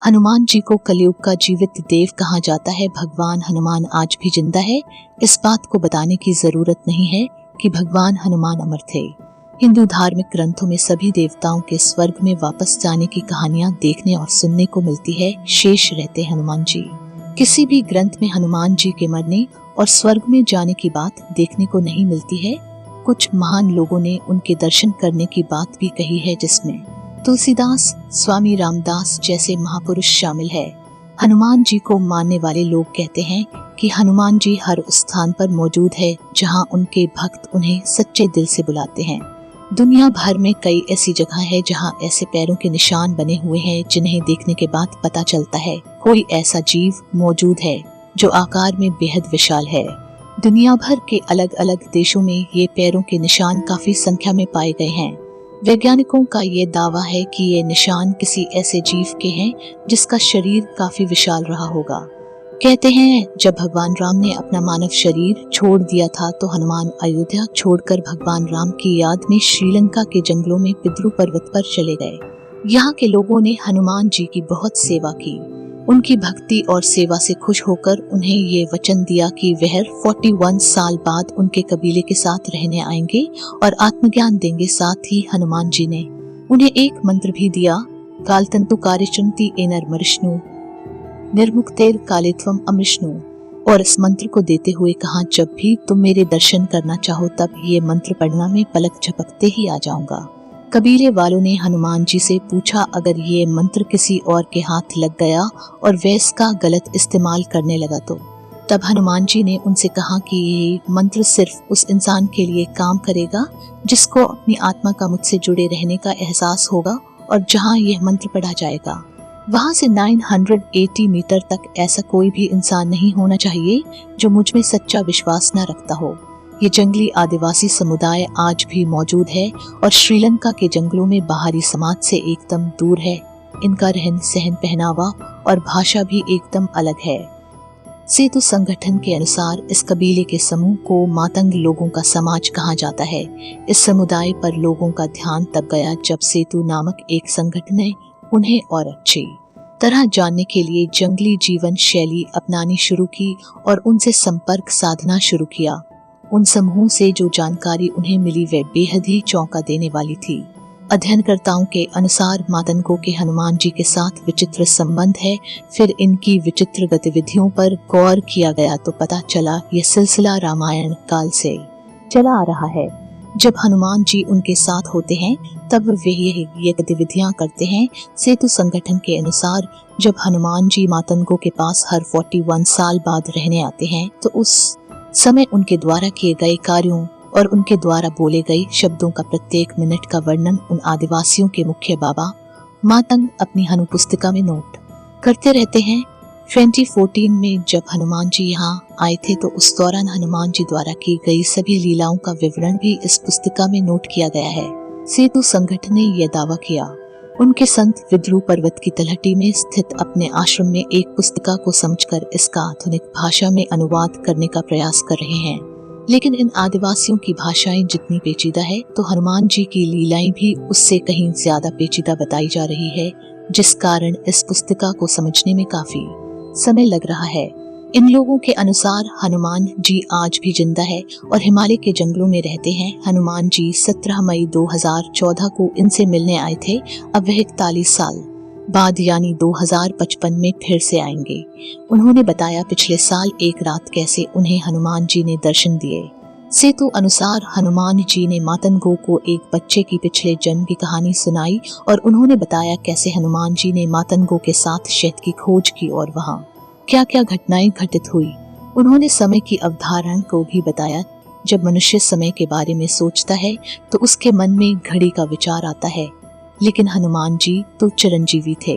हनुमान जी को कलयुग का जीवित देव कहा जाता है। भगवान हनुमान आज भी जिंदा है। इस बात को बताने की जरूरत नहीं है कि भगवान हनुमान अमर थे। हिंदू धार्मिक ग्रंथों में सभी देवताओं के स्वर्ग में वापस जाने की कहानियां देखने और सुनने को मिलती है। शेष रहते हनुमान जी। किसी भी ग्रंथ में हनुमान जी के मरने और स्वर्ग में जाने की बात देखने को नहीं मिलती है। कुछ महान लोगों ने उनके दर्शन करने की बात भी कही है, जिसमें तुलसीदास, स्वामी रामदास जैसे महापुरुष शामिल है। हनुमान जी को मानने वाले लोग कहते हैं कि हनुमान जी हर उस स्थान पर मौजूद है जहां उनके भक्त उन्हें सच्चे दिल से बुलाते हैं। दुनिया भर में कई ऐसी जगह है जहां ऐसे पैरों के निशान बने हुए हैं जिन्हें देखने के बाद पता चलता है कोई ऐसा जीव मौजूद है जो आकार में बेहद विशाल है। दुनिया भर के अलग अलग देशों में ये पैरों के निशान काफी संख्या में पाए गए हैं। वैज्ञानिकों का ये दावा है कि ये निशान किसी ऐसे जीव के हैं जिसका शरीर काफी विशाल रहा होगा। कहते हैं जब भगवान राम ने अपना मानव शरीर छोड़ दिया था तो हनुमान अयोध्या छोड़कर भगवान राम की याद में श्रीलंका के जंगलों में पिद्रू पर्वत पर चले गए। यहाँ के लोगों ने हनुमान जी की बहुत सेवा की। उनकी भक्ति और सेवा से खुश होकर उन्हें ये वचन दिया कि वह 41 साल बाद उनके कबीले के साथ रहने आएंगे और आत्मज्ञान देंगे। साथ ही हनुमान जी ने उन्हें एक मंत्र भी दिया, कालतंतु कार्यचंती एनर मरिष्णु निर्मुक्तेर कालेत्वम अमृष्णु। और इस मंत्र को देते हुए कहा, जब भी तुम मेरे दर्शन करना चाहो तब ये मंत्र पढ़ना, मैं पलक झपकते ही आ जाऊंगा। कबीले वालों ने हनुमान जी से पूछा, अगर ये मंत्र किसी और के हाथ लग गया और वह इसका गलत इस्तेमाल करने लगा तो? तब हनुमान जी ने उनसे कहा कि ये मंत्र सिर्फ उस इंसान के लिए काम करेगा जिसको अपनी आत्मा का मुझसे जुड़े रहने का एहसास होगा, और जहाँ यह मंत्र पढ़ा जाएगा वहाँ से 980 मीटर तक ऐसा कोई भी इंसान नहीं होना चाहिए जो मुझ में सच्चा विश्वास न रखता हो। ये जंगली आदिवासी समुदाय आज भी मौजूद है और श्रीलंका के जंगलों में बाहरी समाज से एकदम दूर है। इनका रहन सहन, पहनावा और भाषा भी एकदम अलग है। सेतु संगठन के अनुसार इस कबीले के समूह को मातंग लोगों का समाज कहा जाता है। इस समुदाय पर लोगों का ध्यान तब गया जब सेतु नामक एक संगठन ने उन्हें और अच्छी तरह जानने के लिए जंगली जीवन शैली अपनानी शुरू की और उनसे संपर्क साधना शुरू किया। उन समूहों से जो जानकारी उन्हें मिली वह बेहद ही चौंका देने वाली थी। अध्ययनकर्ताओं के अनुसार मातंगों के हनुमान जी के साथ विचित्र संबंध है। फिर इनकी विचित्र गतिविधियों पर गौर किया गया तो पता चला यह सिलसिला रामायण काल से चला आ रहा है। जब हनुमान जी उनके साथ होते हैं तब वे ये गतिविधियां करते हैं। सेतु संगठन के अनुसार जब हनुमान जी मातंगों के पास हर 41 साल बाद रहने आते हैं तो उस समय उनके द्वारा किए गए कार्यों और उनके द्वारा बोले गए शब्दों का प्रत्येक मिनट का वर्णन उन आदिवासियों के मुख्य बाबा मातंग अपनी हनु पुस्तिका में नोट करते रहते हैं। 2014 में जब हनुमान जी यहाँ आए थे तो उस दौरान हनुमान जी द्वारा की गई सभी लीलाओं का विवरण भी इस पुस्तिका में नोट किया गया है। सेतु संगठन ने यह दावा किया। उनके संत विद्रू पर्वत की तलहटी में स्थित अपने आश्रम में एक पुस्तिका को समझकर इसका आधुनिक भाषा में अनुवाद करने का प्रयास कर रहे हैं। लेकिन इन आदिवासियों की भाषाएं जितनी पेचीदा है तो हनुमान जी की लीलाएं भी उससे कहीं ज्यादा पेचीदा बताई जा रही है, जिस कारण इस पुस्तिका को समझने में काफी समय लग रहा है। इन लोगों के अनुसार हनुमान जी आज भी जिंदा है और हिमालय के जंगलों में रहते हैं। हनुमान जी 17 मई 2014 को इनसे मिलने आए थे। अब वह 41 साल बाद यानी 2055 में फिर से आएंगे। उन्होंने बताया पिछले साल एक रात कैसे उन्हें हनुमान जी ने दर्शन दिए। सेतु अनुसार हनुमान जी ने मातंगों को एक बच्चे की पिछले जन्म की कहानी सुनाई और उन्होंने बताया कैसे हनुमान जी ने मातंगों के साथ शहद की खोज की और वहाँ क्या क्या घटनाएं घटित हुई। उन्होंने समय की अवधारणा को भी बताया। जब मनुष्य समय के बारे में सोचता है तो उसके मन में घड़ी का विचार आता है, लेकिन हनुमान जी तो चिरंजीवी थे।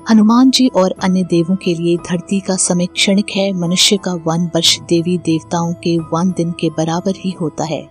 हनुमान जी और अन्य देवों के लिए धरती का समय क्षणिक है। मनुष्य का 1 वर्ष देवी देवताओं के 1 दिन के बराबर ही होता है।